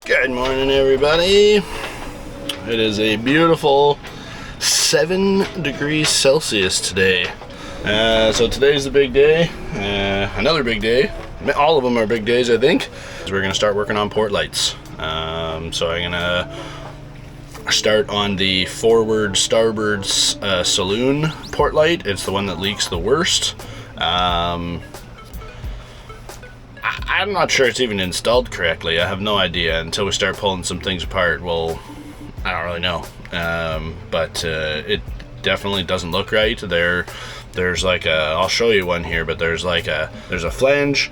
Good morning, everybody. It is a beautiful 7 degrees Celsius today. So today's the big day. Another big day. All of them are big days, I think. We're gonna start working on port lights. So I'm gonna start on the forward starboard saloon port light. It's the one that leaks the worst. I'm not sure it's even installed correctly. I have no idea until we start pulling some things apart. Well, I don't really know. But it definitely doesn't look right. There's like I'll show you one here, but there's a flange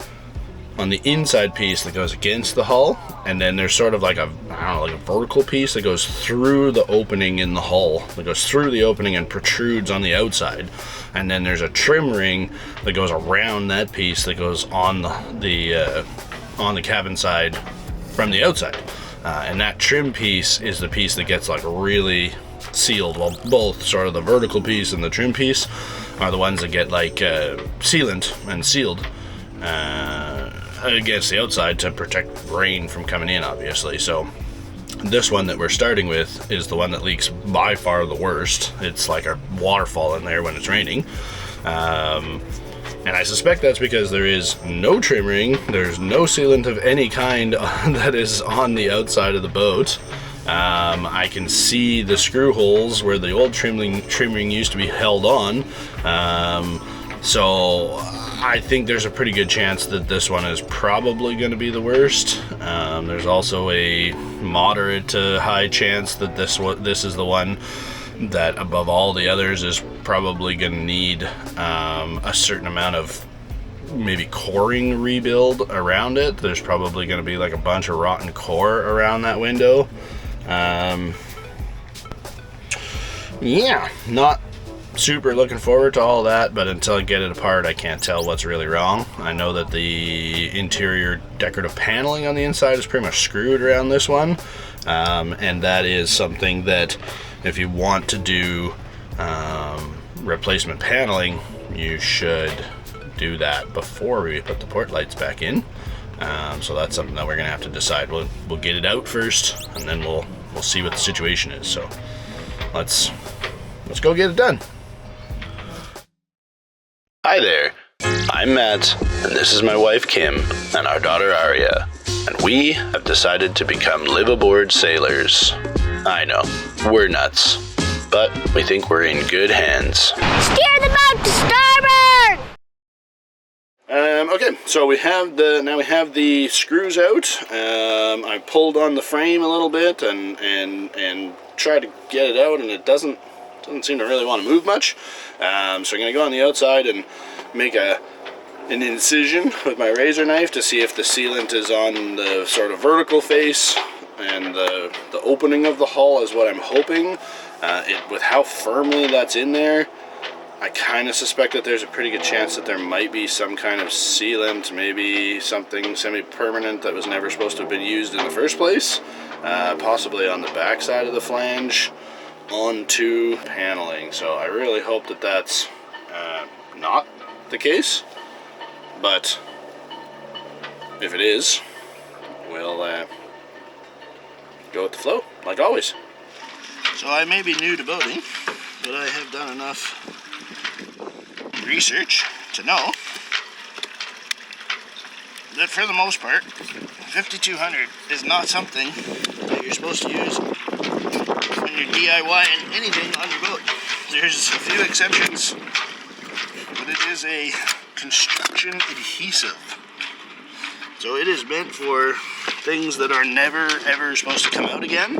on the inside piece that goes against the hull, and then there's sort of like a vertical piece that goes through the opening in the hull, that goes through the opening and protrudes on the outside, and then there's a trim ring that goes around that piece that goes on the cabin side from the outside, and that trim piece is the piece that gets like really sealed. Well, both sort of the vertical piece and the trim piece are the ones that get like sealant and sealed against the outside to protect rain from coming in, obviously. So this one that we're starting with is the one that leaks by far the worst. It's like a waterfall in there when it's raining, and I suspect that's because there is no trim ring, there's no sealant of any kind that is on the outside of the boat. I can see the screw holes where the old trim ring used to be held on, so I think there's a pretty good chance that this one is probably going to be the worst. There's also a moderate to high chance that this is the one that, above all the others, is probably going to need a certain amount of maybe coring rebuild around it. There's probably going to be like a bunch of rotten core around that window. Yeah, not super looking forward to all that, but until I get it apart, I can't tell what's really wrong. I know that the interior decorative paneling on the inside is pretty much screwed around this one, and that is something that if you want to do replacement paneling, you should do that before we put the port lights back in. So that's something that we're gonna have to decide. We'll get it out first, and then we'll see what the situation is. So let's go get it done. Hi there, I'm Matt, and this is my wife Kim and our daughter Aria, and we have decided to become live-aboard sailors. I know, we're nuts, but we think we're in good hands. Steer the boat to starboard! Okay, so we have the screws out. I pulled on the frame a little bit and tried to get it out, and it doesn't seem to really want to move much. So I'm going to go on the outside and make an incision with my razor knife to see if the sealant is on the sort of vertical face, and the opening of the hull is what I'm hoping. With how firmly that's in there, I kind of suspect that there's a pretty good chance that there might be some kind of sealant, maybe something semi-permanent that was never supposed to have been used in the first place, possibly on the back side of the flange onto paneling. So I really hope that that's not the case, but if it is, we'll go with the flow like always. So I may be new to boating, but I have done enough research to know that for the most part 5200 is not something that you're supposed to use when you're DIYing anything on your boat. There's a few exceptions, but it is a construction adhesive, so it is meant for things that are never ever supposed to come out again,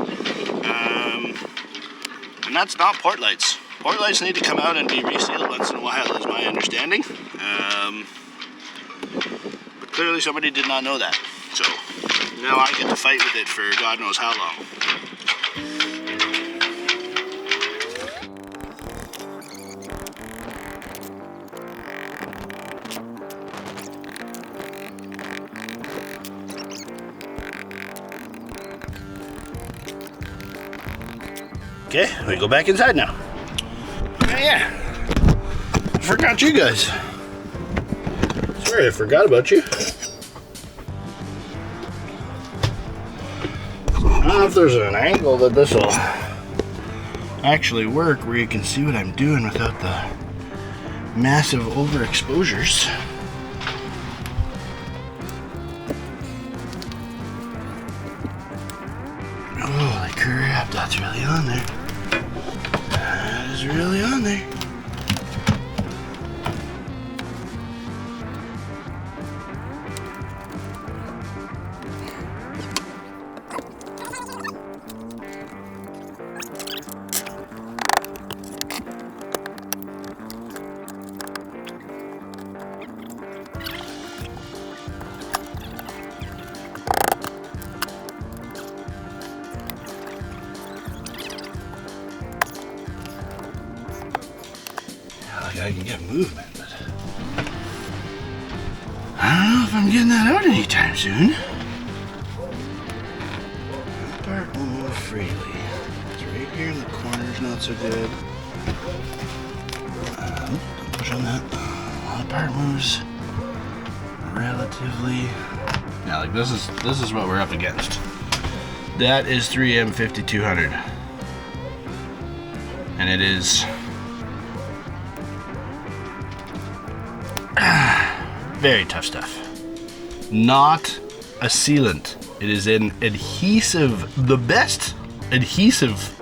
and that's not port lights. Port lights need to come out and be resealed once in a while, is my understanding. But clearly somebody did not know that. So now I get to fight with it for God knows how long. Okay, we go back inside now. Yeah, forgot you guys. Sorry, I forgot about you. don't know if there's an angle that this will actually work where you can see what I'm doing without the massive overexposures. Holy crap, that's really on there. That is really on there. I can get movement, but I don't know if I'm getting that out anytime soon. That part will move freely. It's right here in the corners, not so good. Don't push on that. That part moves relatively. Yeah, like this is what we're up against. That is 3M 5200, and it is. Very tough stuff. Not a sealant. It is an adhesive. The best adhesive.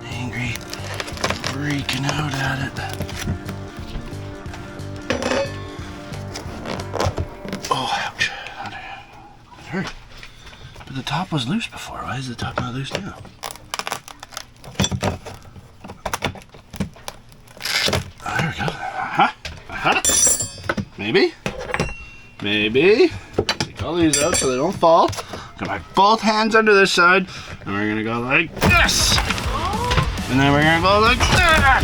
Angry, freaking out at it. Oh, ouch. That hurt. But the top was loose before. Why is the top not loose now? Oh, there we go. Maybe. Take all these out so they don't fall. Gonna put both hands under this side, and we're gonna go like this. And then we're gonna go like that.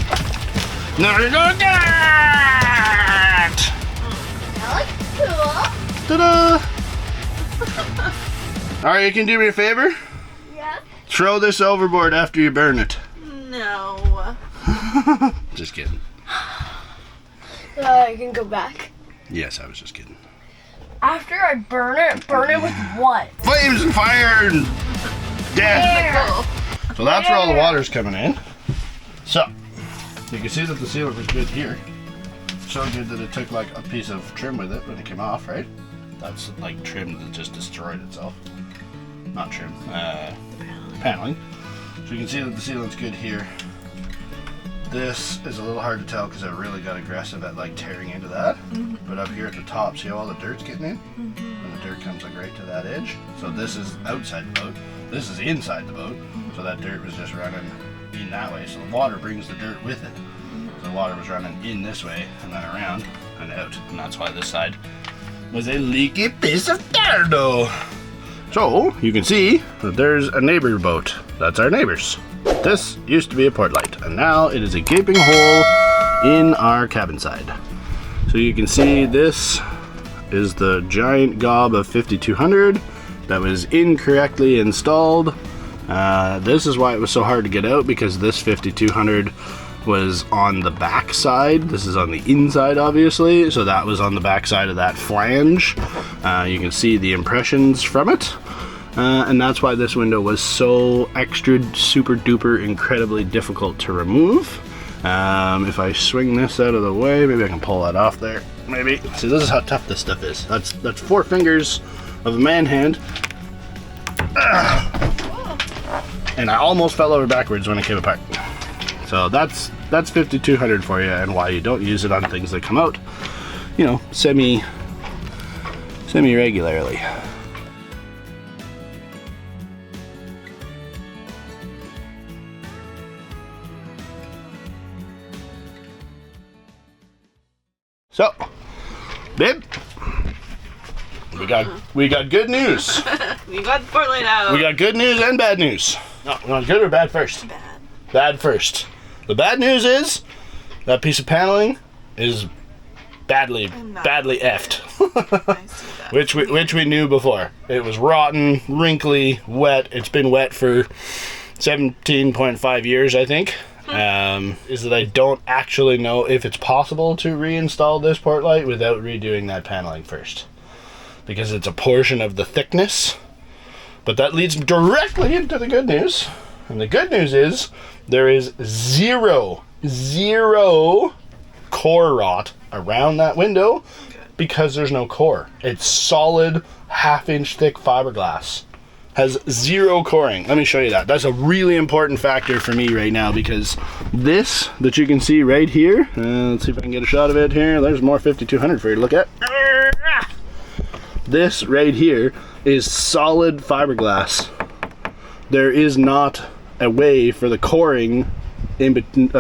And then we're gonna go like that. That looks cool. Ta-da! Alright, you can do me a favor? Yeah. Throw this overboard after you burn it. No. Just kidding. I can go back. Yes, I was just kidding. After I burn it with what? Flames and fire and death. Air. So that's where all the water's coming in. So, you can see that the sealant was good here. So good that it took like a piece of trim with it when it came off, right? That's like trim that just destroyed itself. Not trim, paneling. So you can see that the sealant's good here. This is a little hard to tell because I really got aggressive at like tearing into that. But up here at the top, see how all the dirt's getting in? And the dirt comes like right to that edge. So this is outside the boat. This is inside the boat. So that dirt was just running in that way. So the water brings the dirt with it. So the water was running in this way and then around and out. And that's why this side was a leaky piece of dirt. So you can see that there's a neighbor boat. That's our neighbors. This used to be a port light, and now it is a gaping hole in our cabin side. So you can see this is the giant gob of 5200 that was incorrectly installed. This is why it was so hard to get out, because this 5200 was on the back side. This is on the inside, obviously, so that was on the back side of that flange. You can see the impressions from it. And that's why this window was so extra super duper incredibly difficult to remove. If I swing this out of the way, maybe I can pull that off there. Maybe. See, this is how tough this stuff is. That's 4 fingers of a man hand. And I almost fell over backwards when it came apart. So that's 5200 for you, and why you don't use it on things that come out, you know, semi regularly. So, babe, we got good news. We got the port light out. We got good news and bad news. No, we want good or bad first? Bad. Bad first. The bad news is that piece of paneling is badly effed. I see that. which we knew before. It was rotten, wrinkly, wet. It's been wet for 17.5 years, I think. is that I don't actually know if it's possible to reinstall this port light without redoing that paneling first, because it's a portion of the thickness. But that leads directly into the good news, and the good news is there is zero core rot around that window because there's no core. It's solid 1/2 inch thick fiberglass. Has zero coring. Let me show you that. That's a really important factor for me right now, because this that you can see right here, let's see if I can get a shot of it here. There's more 5200 for you to look at. This right here is solid fiberglass. There is not a way for the coring in between.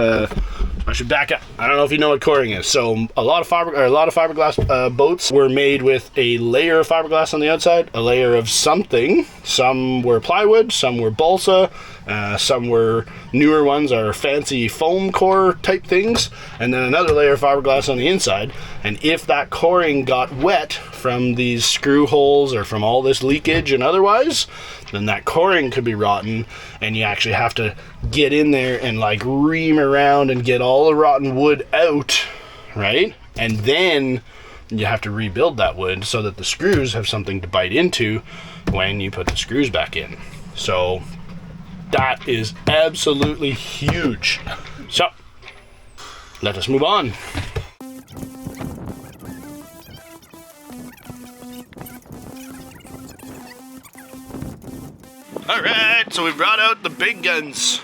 I should back up. I don't know if you know what coring is. So a lot of fiberglass boats were made with a layer of fiberglass on the outside, a layer of something. Some were plywood, some were balsa, some were newer ones are fancy foam core type things, and then another layer of fiberglass on the inside. And if that coring got wet from these screw holes or from all this leakage and otherwise, then that coring could be rotten, and you actually have to get in there and like ream around and get all the rotten wood out, right? And then you have to rebuild that wood so that the screws have something to bite into when you put the screws back in. So that is absolutely huge. So let us move on. Alright, so we brought out the big guns.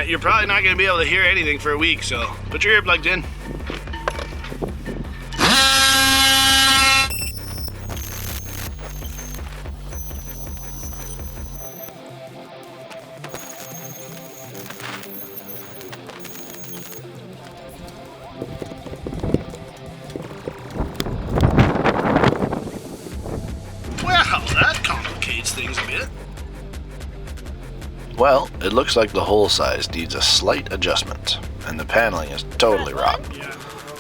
You're probably not going to be able to hear anything for a week, so put your earplugs in. Wow, that complicates things a bit. Well, it looks like the hole size needs a slight adjustment, and the paneling is totally rotten.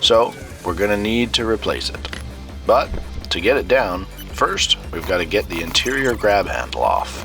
So, we're gonna need to replace it. But, to get it down, first, we've got to get the interior grab handle off.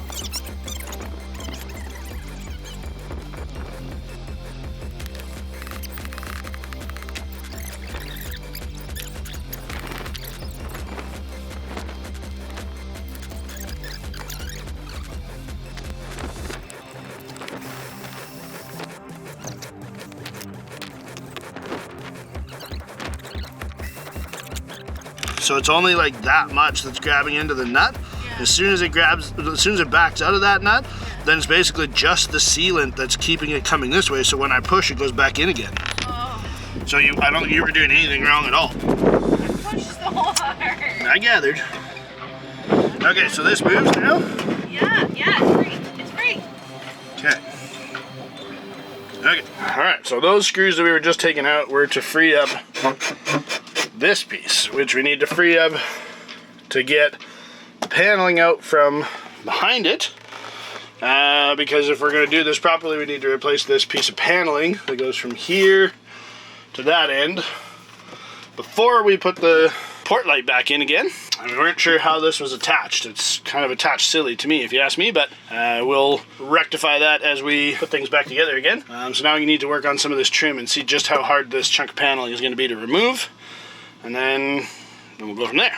So it's only like that much that's grabbing into the nut. As soon as it backs out of that nut, then it's basically just the sealant that's keeping it coming this way. So when I push, it goes back in again. Oh. So I don't think you were doing anything wrong at all. Push so hard. I gathered. Okay, so this moves now? Yeah, it's free. It's free. Okay. Okay, all right, so those screws that we were just taking out were to free up this piece, which we need to free up to get the paneling out from behind it, because if we're going to do this properly, we need to replace this piece of paneling that goes from here to that end before we put the port light back in again. And we weren't sure how this was attached. It's kind of attached silly to me, if you ask me, but we'll rectify that as we put things back together again. So now you need to work on some of this trim and see just how hard this chunk of paneling is going to be to remove. And then we'll go from there.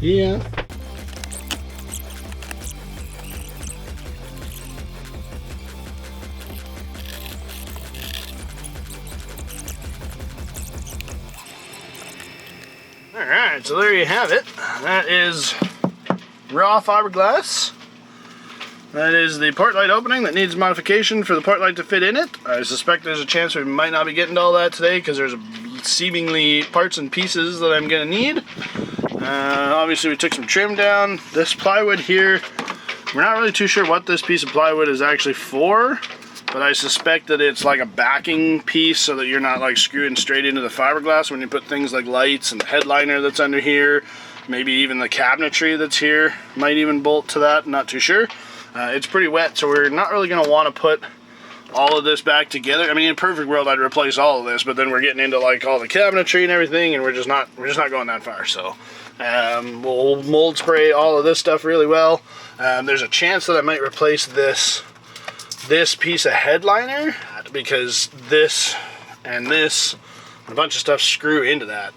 Yeah. Alright, so there you have it. That is raw fiberglass. That is the port light opening that needs modification for the port light to fit in it. I suspect there's a chance we might not be getting to all that today because there's seemingly parts and pieces that I'm going to need. Obviously we took some trim down. This plywood here, we're not really too sure what this piece of plywood is actually for. but I suspect that it's like a backing piece so that you're not like screwing straight into the fiberglass when you put things like lights and the headliner that's under here. Maybe even the cabinetry that's here might even bolt to that, not too sure. It's pretty wet, so we're not really gonna wanna put all of this back together. I mean, in a perfect world, I'd replace all of this, but then we're getting into like all the cabinetry and everything, and we're just not going that far. So we'll mold spray all of this stuff really well. There's a chance that I might replace this piece of headliner because this and this and a bunch of stuff screw into that.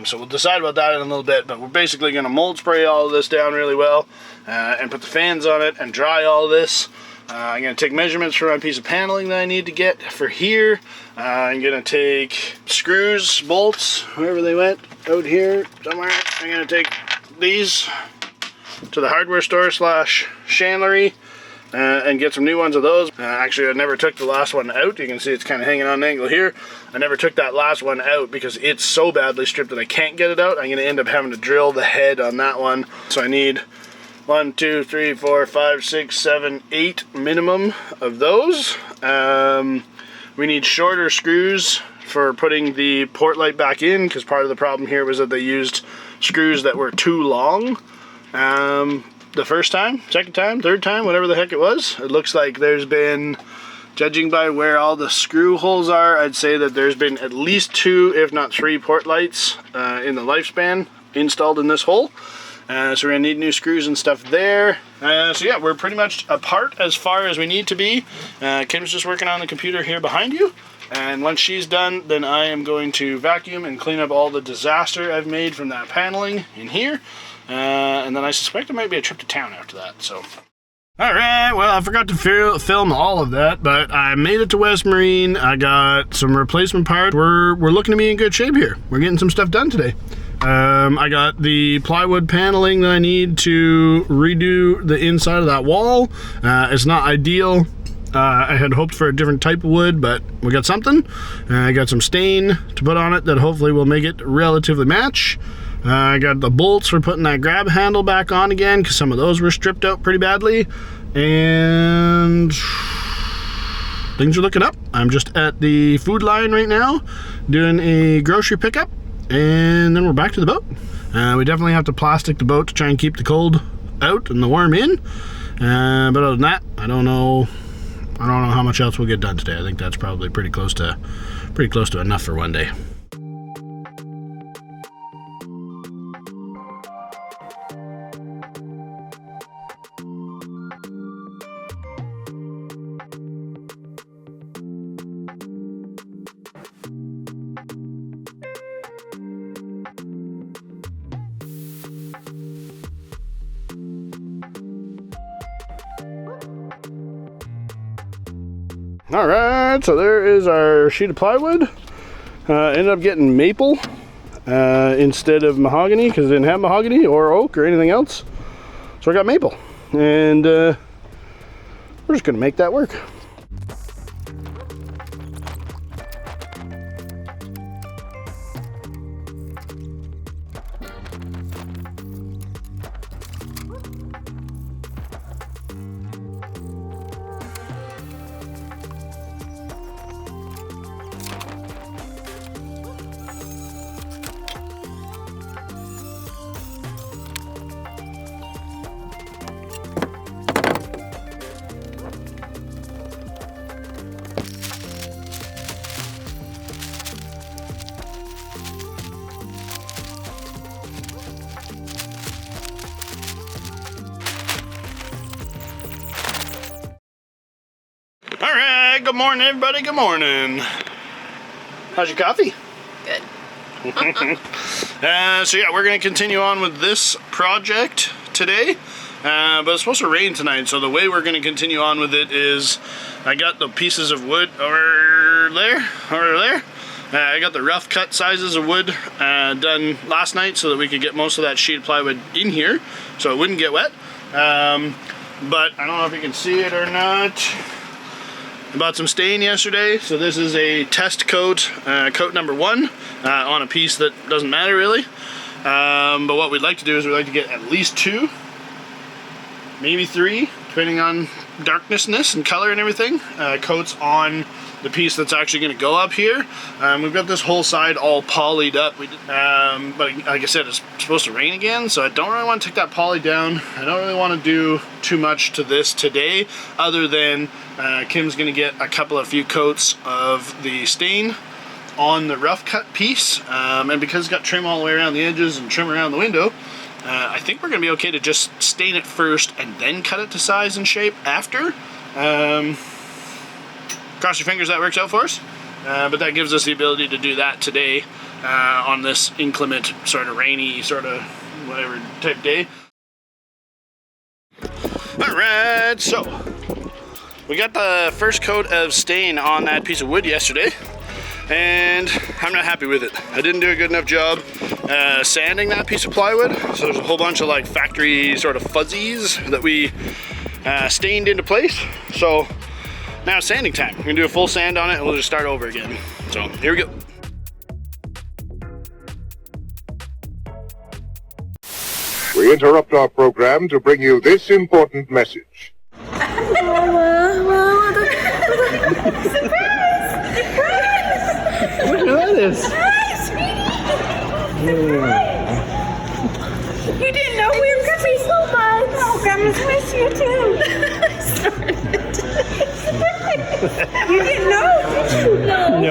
So we'll decide about that in a little bit, but we're basically going to mold spray all of this down really well and put the fans on it and dry all of this. I'm going to take measurements for my piece of paneling that I need to get for here. I'm going to take screws, bolts, wherever they went, out here somewhere. I'm going to take these to the hardware store / chandlery and get some new ones of those. Actually, I never took the last one out. You can see it's kind of hanging on an angle here. I never took that last one out because it's so badly stripped that I can't get it out. I'm going to end up having to drill the head on that one. So I need 1, 2, 3, 4, 5, 6, 7, 8 minimum of those. We need shorter screws for putting the port light back in because part of the problem here was that they used screws that were too long. The first time, second time, third time, whatever the heck it was. It looks like there's been, judging by where all the screw holes are, I'd say that there's been at least 2, if not 3 port lights in the lifespan installed in this hole. So we're gonna need new screws and stuff there. So yeah, we're pretty much apart as far as we need to be. Kim's just working on the computer here behind you. And once she's done, then I am going to vacuum and clean up all the disaster I've made from that paneling in here. And then I suspect it might be a trip to town after that, so. Alright, well, I forgot to film all of that, but I made it to West Marine. I got some replacement parts. We're looking to be in good shape here. We're getting some stuff done today. I got the plywood paneling that I need to redo the inside of that wall. It's not ideal. I had hoped for a different type of wood, but we got something. I got some stain to put on it that hopefully will make it relatively match. I got the bolts for putting that grab handle back on again because some of those were stripped out pretty badly. And things are looking up. I'm just at the food line right now doing a grocery pickup, and then we're back to the boat. We definitely have to plastic the boat to try and keep the cold out and the warm in. But other than that, I don't know how much else we'll get done today. I think that's probably pretty close to enough for one day. Alright, so there is our sheet of plywood. Ended up getting maple instead of mahogany because it didn't have mahogany or oak or anything else. So I got maple, and we're just going to make that work. Alright, good morning everybody, good morning. How's your coffee? Good. So yeah, we're going to continue on with this project today, but it's supposed to rain tonight, so the way we're going to continue on with it is I got the pieces of wood over there. I got the rough cut sizes of wood done last night so that we could get most of that sheet of plywood in here so it wouldn't get wet. But I don't know if you can see it or not. I bought some stain yesterday, so this is a test coat, coat number 1 on a piece that doesn't matter really. But what we'd like to do is we'd like to get at least 2, maybe 3, depending on darknessness and color and everything, coats on the piece that's actually going to go up here. We've got this whole side all polyed up, but like I said, it's supposed to rain again, so I don't really want to take that poly down. I don't really want to do too much to this today, other than Kim's going to get a few coats of the stain on the rough cut piece, and because it's got trim all the way around the edges and trim around the window, I think we're going to be okay to just stain it first and then cut it to size and shape after. Cross your fingers that works out for us, but that gives us the ability to do that today on this inclement, sort of rainy, sort of whatever type day. Alright, so we got the first coat of stain on that piece of wood yesterday, and I'm not happy with it. I didn't do a good enough job sanding that piece of plywood, so there's a whole bunch of like factory sort of fuzzies that we stained into place. So now it's sanding time. We're gonna do a full sand on it and we'll just start over again. So here we go. We interrupt our program to bring you this important message. You didn't know we were coming so much. Oh, Grandma's miss you too. You didn't know, did you? No,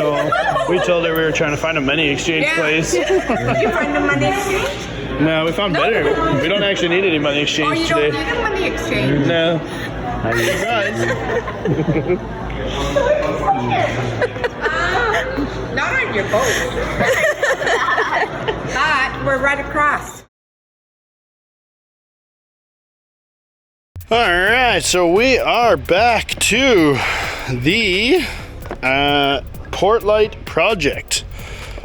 we told her we were trying to find a money exchange place. You find the money exchange? No, we found better. We don't actually need any money exchange You today. don't need a money exchange. No. Surprise. Not on your boat. But we're right across. Alright, so we are back to the port light project.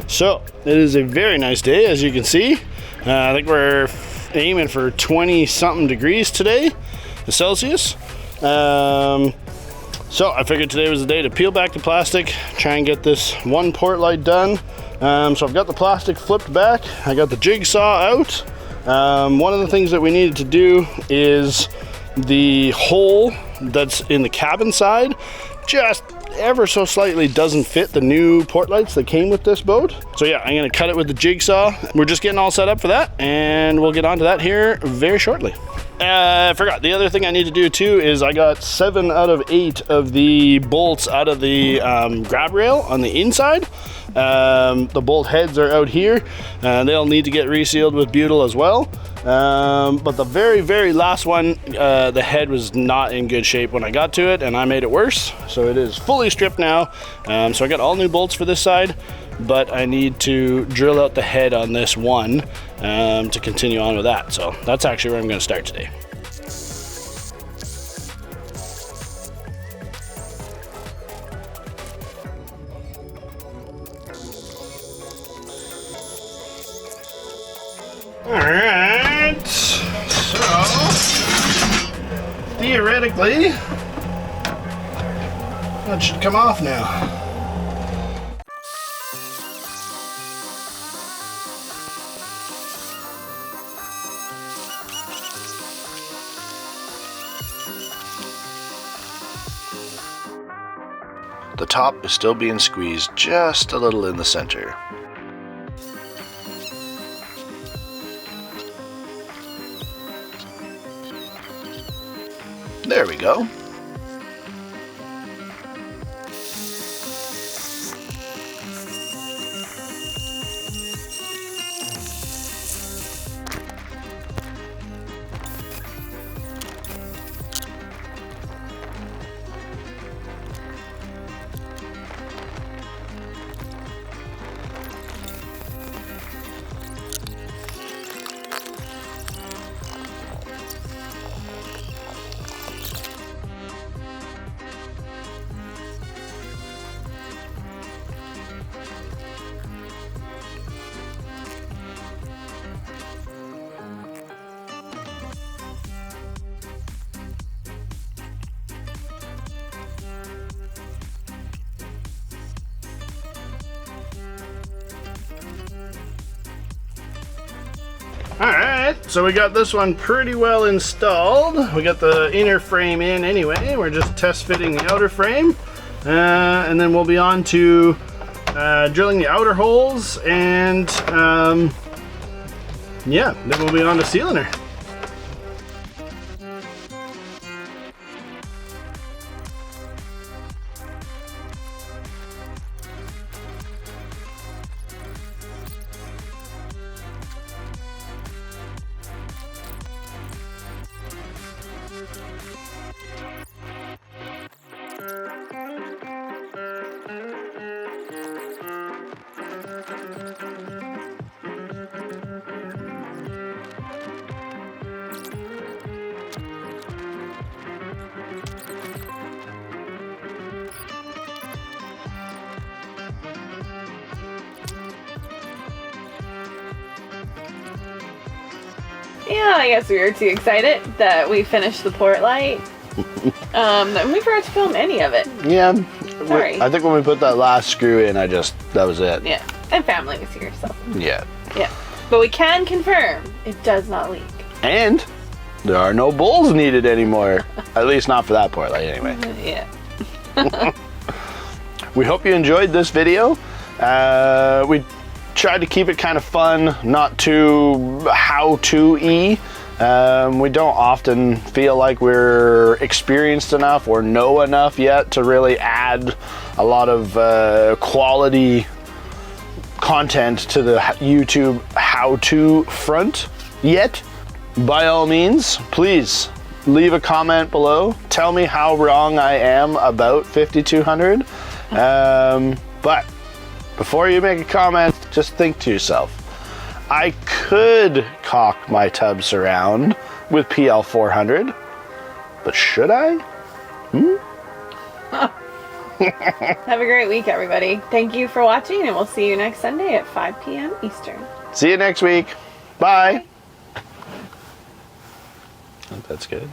So it is a very nice day, as you can see. I think we're aiming for 20 something degrees today, the Celsius. So I figured today was the day to peel back the plastic, try and get this one port light done. So I've got the plastic flipped back, I got the jigsaw out. One of the things that we needed to do is the hole that's in the cabin side just ever so slightly doesn't fit the new port lights that came with this boat. So yeah, I'm gonna cut it with the jigsaw. We're just getting all set up for that, and we'll get on to that here very shortly. I forgot, the other thing I need to do too is I got 7 out of 8 of the bolts out of the grab rail on the inside. The bolt heads are out here. They'll need to get resealed with butyl as well. But the very last one, the head was not in good shape when I got to it, and I made it worse. So it is fully stripped now. So I got all new bolts for this side, but I need to drill out the head on this one to continue on with that. So that's actually where I'm going to start today. Alright, so theoretically that should come off now. The top is still being squeezed just a little in the center. There we go. Alright, so we got this one pretty well installed. We got the inner frame in anyway. We're just test fitting the outer frame. And then we'll be on to drilling the outer holes, and yeah, then we'll be on to sealing her. Yeah, I guess we were too excited that we finished the port light. And we forgot to film any of it. Yeah. Sorry. I think when we put that last screw in, that was it. Yeah, and family was here, so. Yeah. Yeah, but we can confirm it does not leak. And there are no bowls needed anymore. At least not for that port light anyway. Yeah. We hope you enjoyed this video. We tried to keep it kind of fun, not too how-to-y. We don't often feel like we're experienced enough or know enough yet to really add a lot of quality content to the YouTube how-to front yet. By all means, please leave a comment below. Tell me how wrong I am about 5200. But before you make a comment, just think to yourself, I could cock my tub surround with PL 400, but should I? Have a great week, everybody. Thank you for watching, and we'll see you next Sunday at 5 p.m. Eastern. See you next week. Bye. I think that's good.